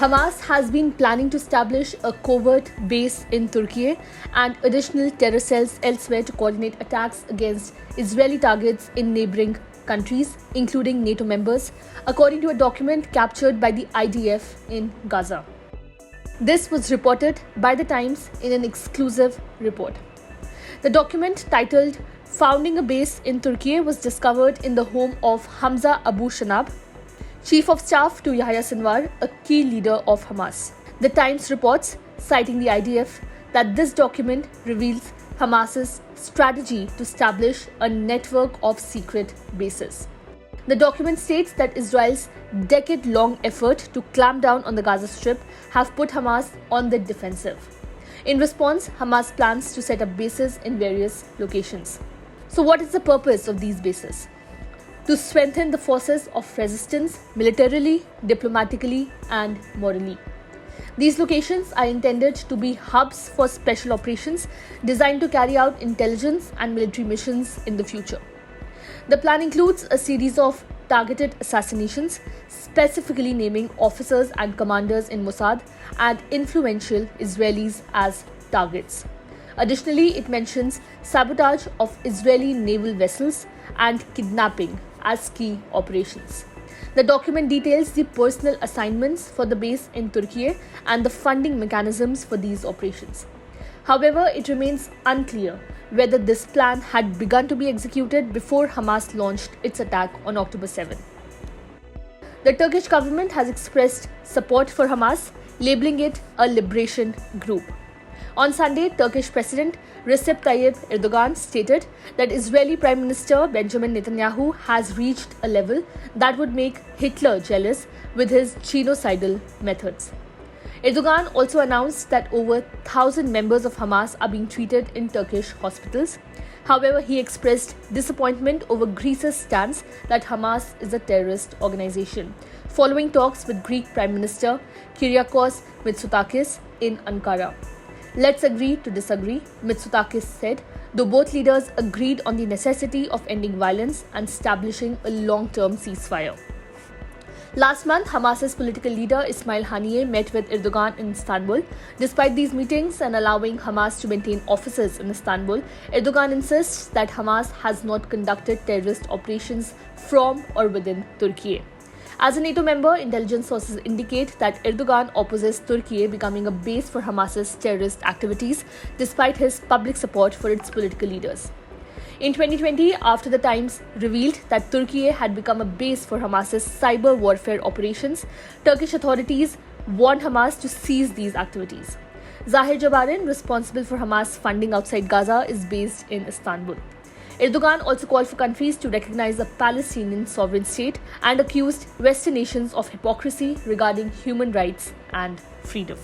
Hamas has been planning to establish a covert base in Turkey and additional terror cells elsewhere to coordinate attacks against Israeli targets in neighboring countries, including NATO members, according to a document captured by the IDF in Gaza. This was reported by The Times in an exclusive report. The document, titled "Founding a Base in Turkey," was discovered in the home of Hamza Abu Shanab, Chief of Staff to Yahya Sinwar, a key leader of Hamas. The Times reports, citing the IDF, that this document reveals Hamas's strategy to establish a network of secret bases. The document states that Israel's decade-long effort to clamp down on the Gaza Strip have put Hamas on the defensive. In response, Hamas plans to set up bases in various locations. So what is the purpose of these bases? To strengthen the forces of resistance militarily, diplomatically, and morally. These locations are intended to be hubs for special operations designed to carry out intelligence and military missions in the future. The plan includes a series of targeted assassinations, specifically naming officers and commanders in Mossad and influential Israelis as targets. Additionally, it mentions sabotage of Israeli naval vessels and kidnapping as key operations. The document details the personnel assignments for the base in Turkey and the funding mechanisms for these operations. However, it remains unclear whether this plan had begun to be executed before Hamas launched its attack on October 7. The Turkish government has expressed support for Hamas, labeling it a liberation group. On Sunday, Turkish President Recep Tayyip Erdogan stated that Israeli Prime Minister Benjamin Netanyahu has reached a level that would make Hitler jealous with his genocidal methods. Erdogan also announced that over 1,000 members of Hamas are being treated in Turkish hospitals. However, he expressed disappointment over Greece's stance that Hamas is a terrorist organization, following talks with Greek Prime Minister Kyriakos Mitsotakis in Ankara. "Let's agree to disagree," Mitsotakis said, though both leaders agreed on the necessity of ending violence and establishing a long-term ceasefire. Last month, Hamas's political leader Ismail Haniyeh met with Erdogan in Istanbul. Despite these meetings and allowing Hamas to maintain offices in Istanbul, Erdogan insists that Hamas has not conducted terrorist operations from or within Turkey. As a NATO member, intelligence sources indicate that Erdogan opposes Turkey becoming a base for Hamas's terrorist activities, despite his public support for its political leaders. In 2020, after The Times revealed that Turkey had become a base for Hamas's cyber warfare operations, Turkish authorities warned Hamas to cease these activities. Zahir Jabarin, responsible for Hamas funding outside Gaza, is based in Istanbul. Erdogan also called for countries to recognize a Palestinian sovereign state and accused Western nations of hypocrisy regarding human rights and freedom.